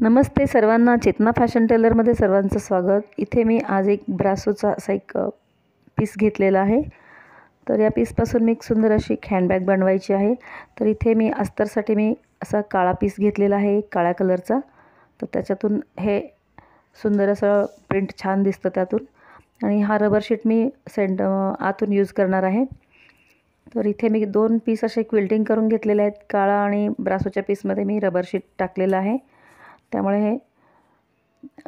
नमस्ते सर्वांना, चेतना फॅशन टेलरमध्ये सर्वांचं स्वागत। इथे मी आज एक ब्रासोचा असा एक पीस घेतलेला आहे। तर या पीसपासून मी एक सुंदर अशी हँडबॅग बनवायची आहे। तर इथे मी अस्तरसाठी मी असा काळा पीस घेतलेला आहे, काळ्या कलरचा। तर त्याच्यातून हे सुंदर असं प्रिंट छान दिसतं त्यातून। आणि हा रबर शीट मी आतून यूज करणार आहे। तर इथे मी 2 पीस असे क्विल्टिंग करून घेतलेले आहेत। काळा आणि ब्रासोच्या पीसमध्ये मी रबर शीट टाकलेलं आहे। त्यामुळे हे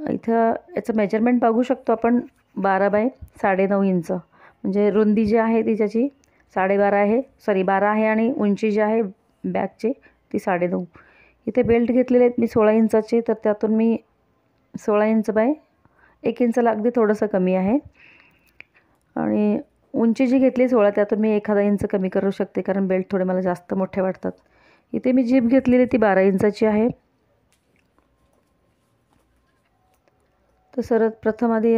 इथं याचं मेजरमेंट बघू शकतो आपण 12 बाय 9.5 इंच, म्हणजे रुंदी जी आहे ती त्याची 12.5 आहे, 12 आहे, आणि उंची जी आहे बॅगची ती 9.5। इथे बेल्ट घेतलेले आहेत मी 16 इंचाचे, तर त्यातून मी 16 इंच बाय 1 इंचला अगदी थोडंसं कमी आहे। आणि उंची जी घेतली 16, त्यातून मी 1 इंच कमी करू शकते, कारण बेल्ट थोडे मला जास्त मोठे वाटतात। इथे मी जीप घेतलेली ती 12 इंचाची आहे। तर सर्वप्रथम आधी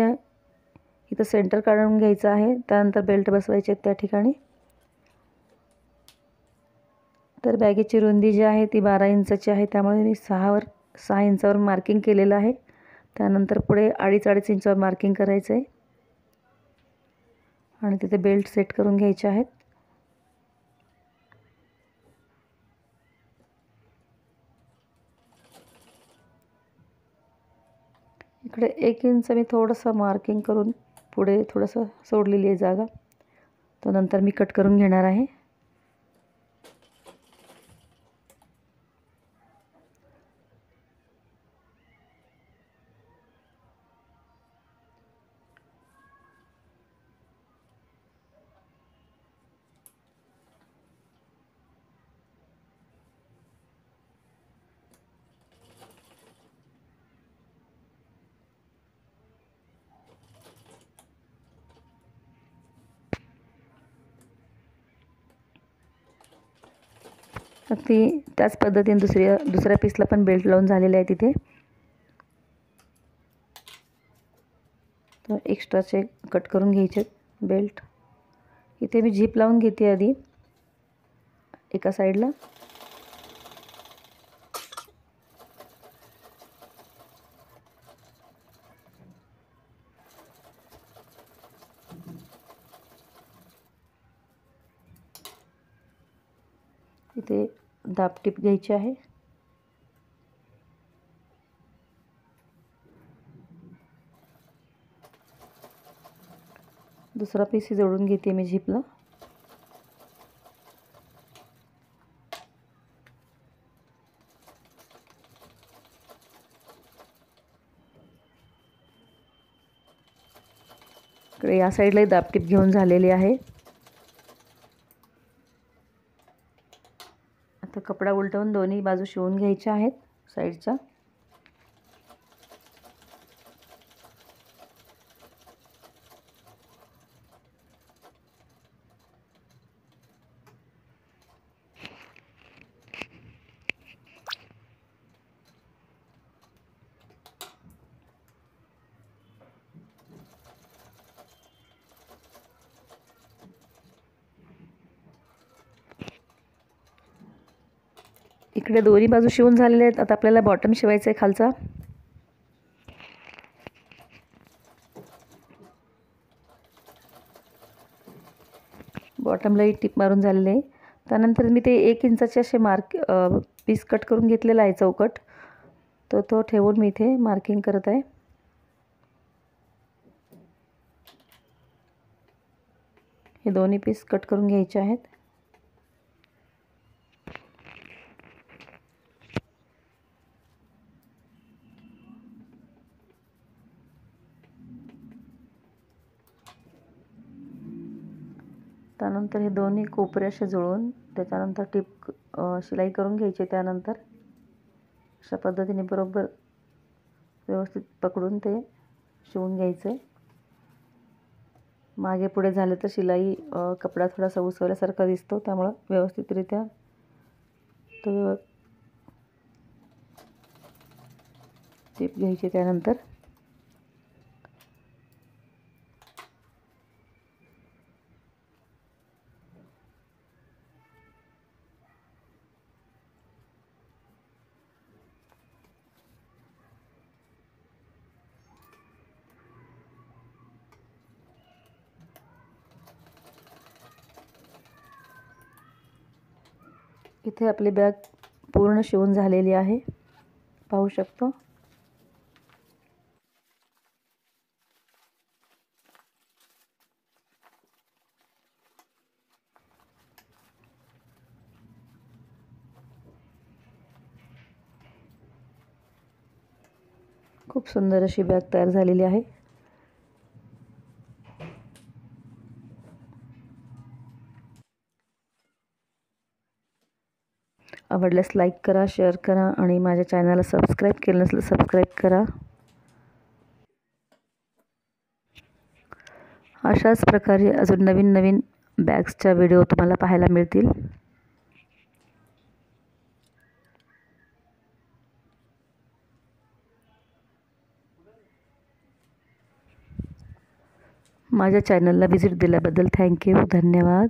इथं सेंटर काढून घ्यायचं आहे, त्यानंतर बेल्ट बसवायचे त्या ठिकाणी। तर बॅगेची रुंदी जी आहे ती 12 इंचाची आहे, त्यामुळे मी 6 इंचावर मार्किंग केलेलं आहे। त्यानंतर पुढे 2.5 इंचावर मार्किंग करायचं आहे आणि तिथे बेल्ट सेट करून घ्यायचे आहेत। इकडे 1 इंच मी थोडंसं मार्किंग करून पुढे थोडंसं सोडलेली आहे जागा, तो नंतर मी कट करून घेणार आहे। अगदी त्याच पद्धतीने दुसऱ्या पीसला पण बेल्ट लावून झालेले आहे तिथे। तर एक्स्ट्राचे कट करून घ्यायचे बेल्ट। इथे मी झीप लावून घेते आधी एका साईडला। इथे दाबटीप घ्यायची आहे। दुसरा पीस जोडून घेते मी झीपला। इकडे या साईडला दाबटीप घेऊन झालेली आहे। आता कपडा उलटवून दोन्ही बाजू शिवून घ्यायच्या आहेत साईडच्या। इकडे दोन्ही बाजू शिवून झालेले आहेत। आता आपल्याला बॉटम शिवायचा आहे खालचा। बॉटमलाही टिप मारून झालेले आहे। त्यानंतर मी ते 1 इंचाचे असे पीस कट करून घेतलेला आहे चौकट, तो ठेवून मी इथे मार्किंग करत आहे। हे दोन्ही पीस कट करून घ्यायचे आहेत। त्यानंतर हे दोन्ही कोपरे असे जुळवून त्याच्यानंतर टिप शिलाई करून घ्यायची। त्यानंतर अशा पद्धतीने बरोबर व्यवस्थित पकडून ते शिवून घ्यायचे। मागे पुढे झाले तर शिलाई कपडा थोडासा उसवल्यासारखा दिसतो, त्यामुळे व्यवस्थितरित्या तो टिप घ्यायची। त्यानंतर इथे आपली बॅग पूर्ण शिवून झालेली आहे, पाहू शकतो. खूप सुंदर अशी बॅग तयार झालेली आहे. आवडल्यास लाईक करा, शेअर करा आणि माझ्या चॅनलला सबस्क्राईब केलं नसेल सबस्क्राईब करा. अशाच प्रकारे अजून नवीन नवीन बॅग्सच्या व्हिडिओ तुम्हाला पाहायला मिळतील. माझ्या चॅनलला व्हिजिट दिल्याबद्दल थँक्यू, धन्यवाद.